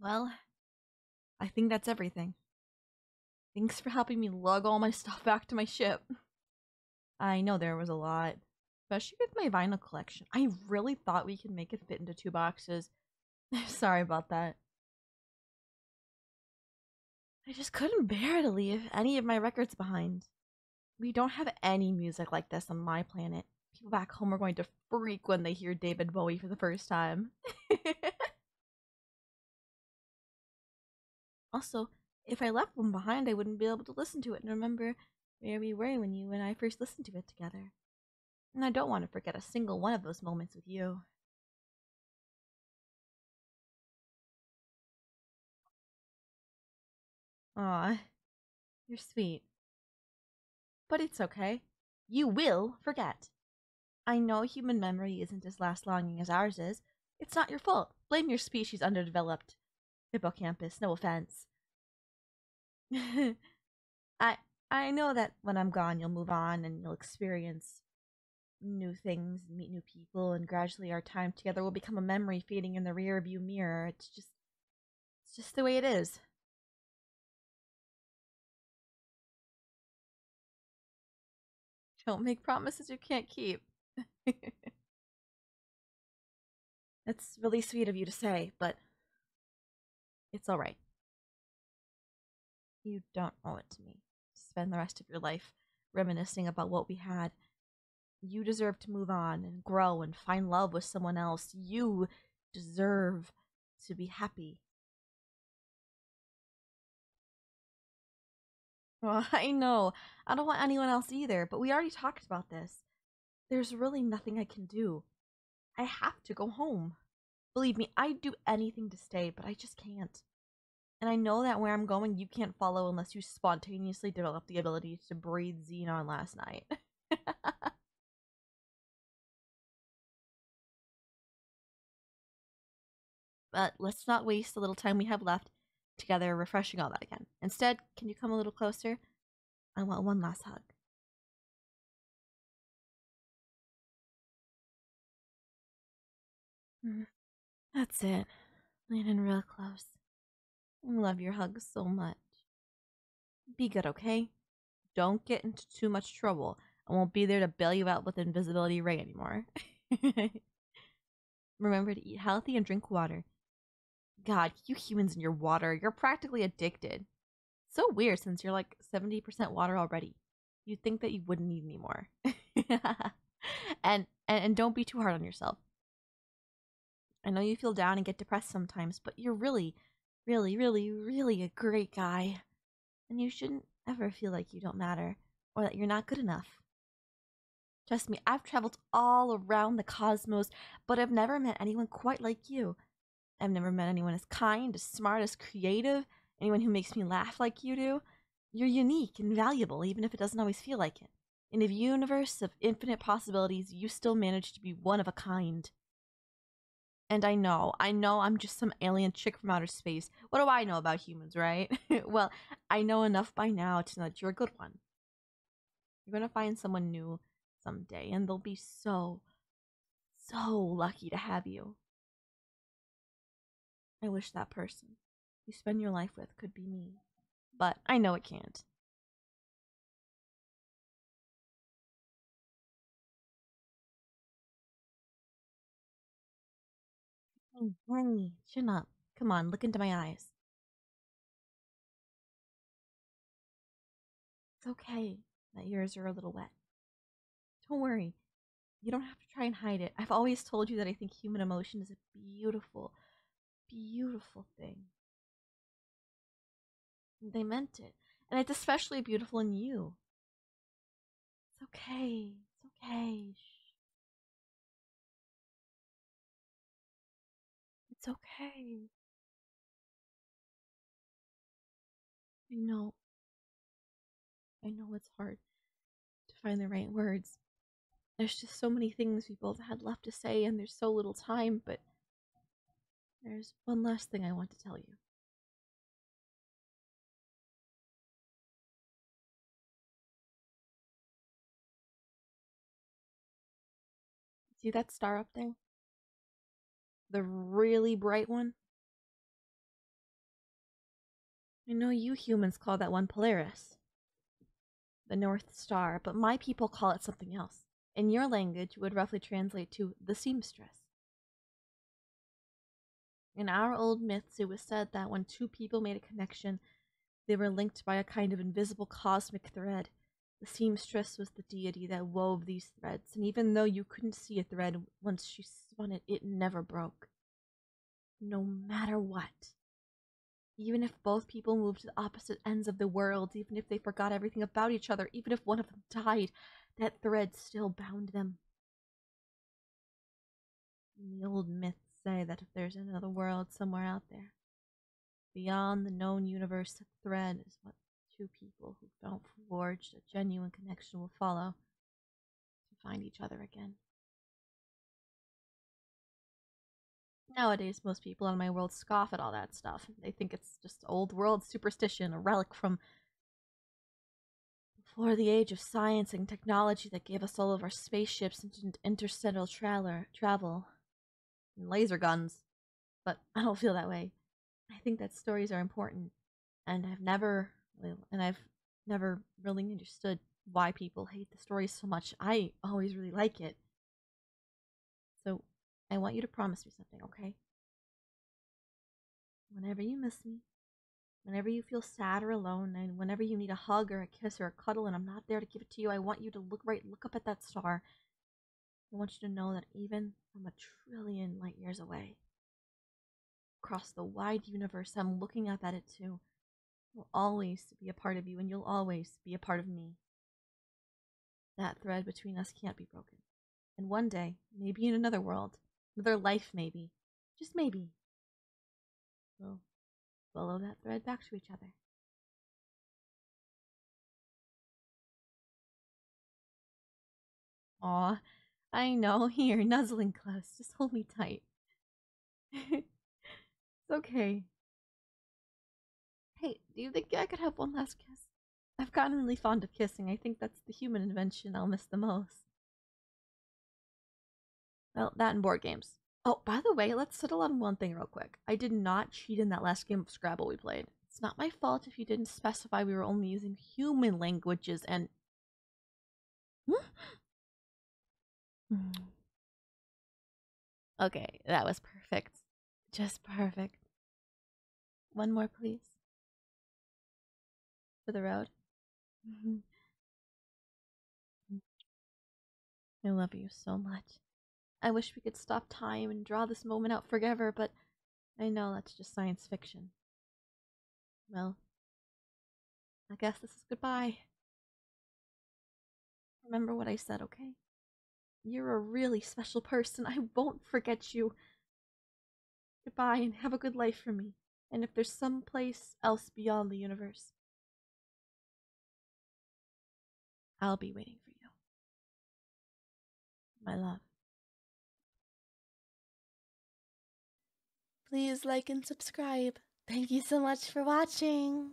Well, I think that's everything. Thanks for helping me lug all my stuff back to my ship. I know there was a lot, especially with my vinyl collection. I really thought we could make it fit into 2 boxes. Sorry about that. I just couldn't bear to leave any of my records behind. We don't have any music like this on my planet. People back home are going to freak when they hear David Bowie for the first time. Also, if I left one behind, I wouldn't be able to listen to it and remember where we were when you and I first listened to it together. And I don't want to forget a single one of those moments with you. Aw, you're sweet. But it's okay. You will forget. I know human memory isn't as last longing as ours is. It's not your fault. Blame your species' underdeveloped hippocampus, no offense. I I know that when I'm gone you'll move on and you'll experience new things and meet new people, and gradually our time together will become a memory fading in the rear view mirror. It's just the way it is. Don't make promises you can't keep. That's really sweet of you to say, but it's alright. You don't owe it to me. Spend the rest of your life reminiscing about what we had. You deserve to move on and grow and find love with someone else. You deserve to be happy. Well, I know. I don't want anyone else either, but we already talked about this. There's really nothing I can do. I have to go home. Believe me, I'd do anything to stay, but I just can't. And I know that where I'm going, you can't follow unless you spontaneously develop the ability to breathe xenon last night. But let's not waste the little time we have left together refreshing all that again. Instead, can you come a little closer? I want one last hug. That's it. Lean in real close. I love your hugs so much. Be good, okay? Don't get into too much trouble. I won't be there to bail you out with invisibility ray anymore. Remember to eat healthy and drink water. God, you humans and your water, you're practically addicted. So weird since you're like 70% water already. You'd think that you wouldn't need any more. and don't be too hard on yourself. I know you feel down and get depressed sometimes, but you're really, really, really, really a great guy. And you shouldn't ever feel like you don't matter or that you're not good enough. Trust me, I've traveled all around the cosmos, but I've never met anyone quite like you. I've never met anyone as kind, as smart, as creative, anyone who makes me laugh like you do. You're unique and valuable, even if it doesn't always feel like it. In a universe of infinite possibilities, you still manage to be one of a kind. And I know I'm just some alien chick from outer space. What do I know about humans, right? Well, I know enough by now to know that you're a good one. You're gonna find someone new someday, and they'll be so, so lucky to have you. I wish that person you spend your life with could be me, but I know it can't. Hey, honey, chin up. Come on, look into my eyes. It's okay that yours are a little wet. Don't worry. You don't have to try and hide it. I've always told you that I think human emotion is a beautiful, beautiful thing. They meant it. And it's especially beautiful in you. It's okay. It's okay. Shh. It's okay. I know. I know it's hard to find the right words. There's just so many things we both had left to say, and there's so little time, but there's one last thing I want to tell you. See that star up there? The really bright one? I know you humans call that one Polaris, the North Star, but my people call it something else. In your language, it would roughly translate to the seamstress. In our old myths, it was said that when two people made a connection, they were linked by a kind of invisible cosmic thread. The seamstress was the deity that wove these threads, and even though you couldn't see a thread once she spun it, it never broke. No matter what. Even if both people moved to the opposite ends of the world, even if they forgot everything about each other, even if one of them died, that thread still bound them. And the old myths say that if there's another world somewhere out there, beyond the known universe, a thread is what two people who don't forge a genuine connection will follow to find each other again. Nowadays, most people in my world scoff at all that stuff. They think it's just old world superstition, a relic from before the age of science and technology that gave us all of our spaceships and interstellar travel and laser guns. But I don't feel that way. I think that stories are important, and I've never really understood why people hate the story so much. I always really like it. So I want you to promise me something, okay? Whenever you miss me, whenever you feel sad or alone, and whenever you need a hug or a kiss or a cuddle and I'm not there to give it to you, I want you to look up at that star. I want you to know that even from a trillion light years away, across the wide universe, I'm looking up at it too. Will always be a part of you, and you'll always be a part of me. That thread between us can't be broken. And one day, maybe in another world, another life maybe, just maybe, we'll follow that thread back to each other. Aw, I know, here, nuzzling close, just hold me tight. It's okay. Hey, do you think I could have one last kiss? I've gotten really fond of kissing. I think that's the human invention I'll miss the most. Well, that and board games. Oh, by the way, let's settle on one thing real quick. I did not cheat in that last game of Scrabble we played. It's not my fault if you didn't specify we were only using human languages and. Okay, that was perfect. Just perfect. One more, please. For the road. I love you so much. I wish we could stop time and draw this moment out forever, but I know that's just science fiction. Well, I guess this is goodbye. Remember what I said, okay? You're a really special person. I won't forget you. Goodbye and have a good life for me. And if there's some place else beyond the universe, I'll be waiting for you. My love. Please like and subscribe. Thank you so much for watching.